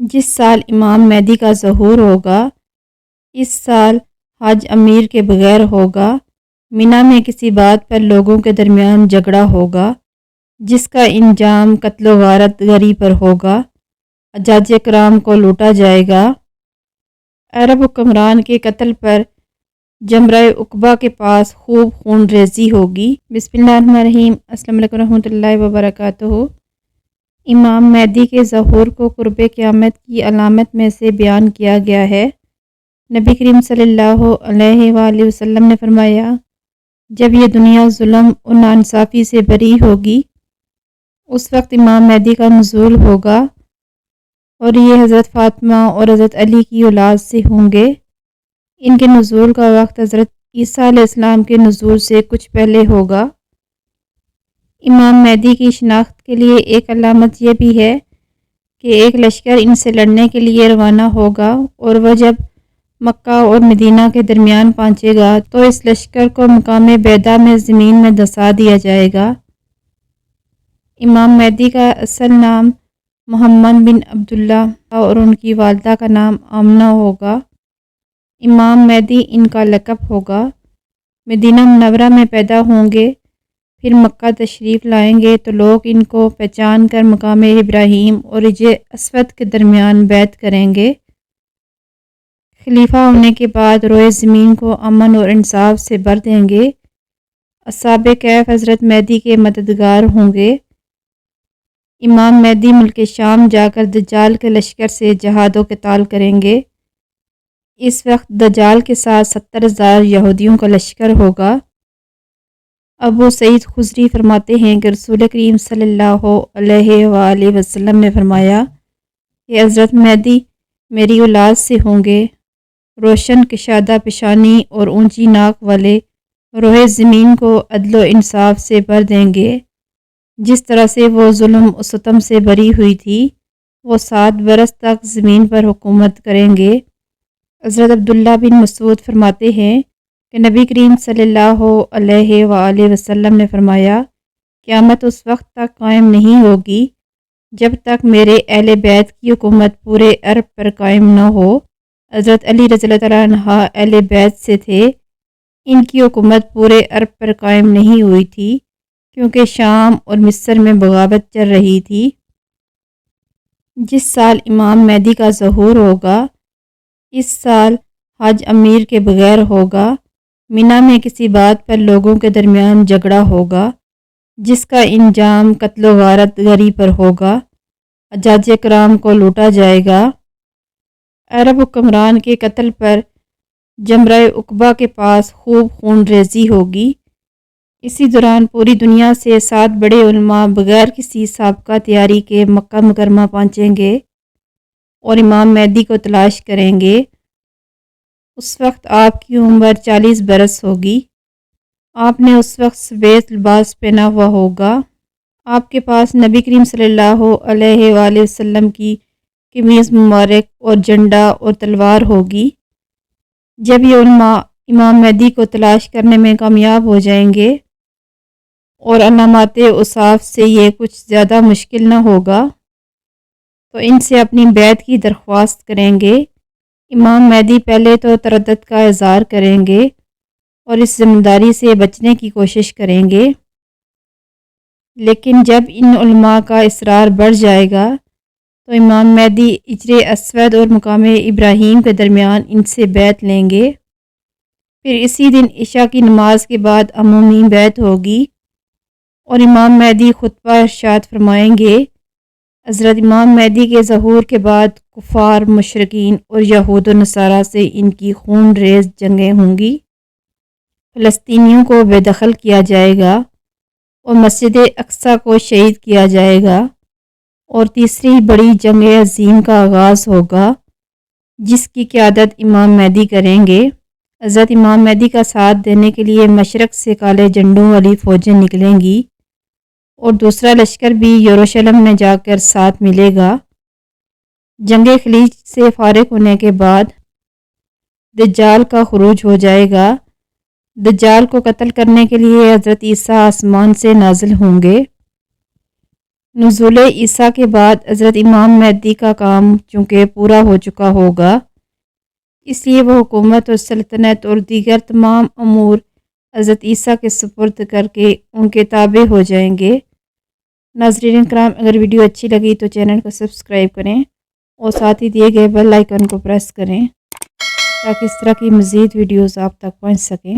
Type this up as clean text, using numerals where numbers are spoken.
جس سال امام مہدی کا ظہور ہوگا اس سال حج امیر کے بغیر ہوگا۔ مینا میں کسی بات پر لوگوں کے درمیان جھگڑا ہوگا جس کا انجام قتل و غارت گری پر ہوگا۔ حجاج کرام کو لوٹا جائے گا۔ عرب حکمران کے قتل پر جمرہ عقبہ کے پاس خوب خون ریزی ہوگی۔ بسم اللہ الرحمن الرحیم۔ السلام علیکم ورحمۃ اللہ وبرکاتہ۔ امام مہدی کے ظہور کو قرب قیامت کی علامت میں سے بیان کیا گیا ہے۔ نبی کریم صلی اللہ علیہ وآلہ وسلم نے فرمایا، جب یہ دنیا ظلم اور ناانصافی سے بری ہوگی اس وقت امام مہدی کا نزول ہوگا اور یہ حضرت فاطمہ اور حضرت علی کی اولاد سے ہوں گے۔ ان کے نزول کا وقت حضرت عیسیٰ علیہ السلام کے نزول سے کچھ پہلے ہوگا۔ امام مہدی کی شناخت کے لیے ایک علامت یہ بھی ہے کہ ایک لشکر ان سے لڑنے کے لیے روانہ ہوگا اور وہ جب مکہ اور مدینہ کے درمیان پہنچے گا تو اس لشکر کو مقام بیدا میں زمین میں دسا دیا جائے گا۔ امام مہدی کا اصل نام محمد بن عبداللہ اور ان کی والدہ کا نام آمنہ ہوگا۔ امام مہدی ان کا لقب ہوگا۔ مدینہ منورہ میں پیدا ہوں گے، پھر مکہ تشریف لائیں گے تو لوگ ان کو پہچان کر مقام ابراہیم اور حجر اسود کے درمیان بیعت کریں گے۔ خلیفہ ہونے کے بعد روئے زمین کو امن اور انصاف سے بھر دیں گے۔ اصحاب کہف حضرت مہدی کے مددگار ہوں گے۔ امام مہدی ملک شام جا کر دجال کے لشکر سے جہاد و قتال کریں گے۔ اس وقت دجال کے ساتھ 70,000 یہودیوں کا لشکر ہوگا۔ ابو سعید خدری فرماتے ہیں کہ رسول کریم صلی اللہ علیہ وآلہ وسلم نے فرمایا کہ حضرت مہدی میری اولاد سے ہوں گے، روشن کشادہ پیشانی اور اونچی ناک والے، روئے زمین کو عدل و انصاف سے بھر دیں گے۔ جس طرح سے وہ ظلم و ستم سے بری ہوئی تھی وہ 7 برس تک زمین پر حکومت کریں گے۔ حضرت عبداللہ بن مسعود فرماتے ہیں کہ نبی کریم صلی اللہ علیہ وآلہ وسلم نے فرمایا، قیامت اس وقت تک قائم نہیں ہوگی جب تک میرے اہل بیت کی حکومت پورے عرب پر قائم نہ ہو۔ حضرت علی رضی اللہ تعالیٰ عنہ اہل بیت سے تھے، ان کی حکومت پورے عرب پر قائم نہیں ہوئی تھی کیونکہ شام اور مصر میں بغاوت چل رہی تھی۔ جس سال امام مہدی کا ظہور ہوگا اس سال حج امیر کے بغیر ہوگا۔ مینا میں کسی بات پر لوگوں کے درمیان جھگڑا ہوگا جس کا انجام قتل و غارت گری پر ہوگا۔ حجاج کرام کو لوٹا جائے گا۔ عرب حکمران کے قتل پر جمرہ عقبہ کے پاس خوب خون ریزی ہوگی۔ اسی دوران پوری دنیا سے 7 بڑے علماء بغیر کسی سابقہ تیاری کے مکہ مکرمہ پہنچیں گے اور امام مہدی کو تلاش کریں گے۔ اس وقت آپ کی عمر 40 برس ہوگی۔ آپ نے اس وقت سفید لباس پہنا ہوا ہوگا۔ آپ کے پاس نبی کریم صلی اللہ علیہ وآلہ وسلم کی قمیص مبارک اور جھنڈا اور تلوار ہوگی۔ جب یہ علماء امام مہدی کو تلاش کرنے میں کامیاب ہو جائیں گے اور علامات اوصاف سے یہ کچھ زیادہ مشکل نہ ہوگا تو ان سے اپنی بیعت کی درخواست کریں گے۔ امام مہدی پہلے تو تردد کا اظہار کریں گے اور اس ذمہ داری سے بچنے کی کوشش کریں گے، لیکن جب ان علماء کا اصرار بڑھ جائے گا تو امام مہدی حجر اسود اور مقام ابراہیم کے درمیان ان سے بیعت لیں گے۔ پھر اسی دن عشاء کی نماز کے بعد عمومی بیعت ہوگی اور امام مہدی خطبہ ارشاد فرمائیں گے۔ حضرت امام مہدی کے ظہور کے بعد کفار، مشرکین اور یہود و نصارہ سے ان کی خون ریز جنگیں ہوں گی۔ فلسطینیوں کو بے دخل کیا جائے گا اور مسجد اقصیٰ کو شہید کیا جائے گا اور تیسری بڑی جنگ عظیم کا آغاز ہوگا جس کی قیادت امام مہدی کریں گے۔ حضرت امام مہدی کا ساتھ دینے کے لیے مشرق سے کالے جھنڈوں والی فوجیں نکلیں گی اور دوسرا لشکر بھی یروشلم میں جا کر ساتھ ملے گا۔ جنگ خلیج سے فارغ ہونے کے بعد دجال کا خروج ہو جائے گا۔ دجال کو قتل کرنے کے لیے حضرت عیسیٰ آسمان سے نازل ہوں گے۔ نزول عیسیٰ کے بعد حضرت امام مہدی کا کام چونکہ پورا ہو چکا ہوگا، اس لیے وہ حکومت اور سلطنت اور دیگر تمام امور حضرت عیسیٰ کے سپرد کر کے ان کے تابع ہو جائیں گے۔ ناظرین کرام، اگر ویڈیو اچھی لگی تو چینل کو سبسکرائب کریں اور ساتھ ہی دیے گئے بیل آئیکن کو پریس کریں تاکہ اس طرح کی مزید ویڈیوز آپ تک پہنچ سکیں۔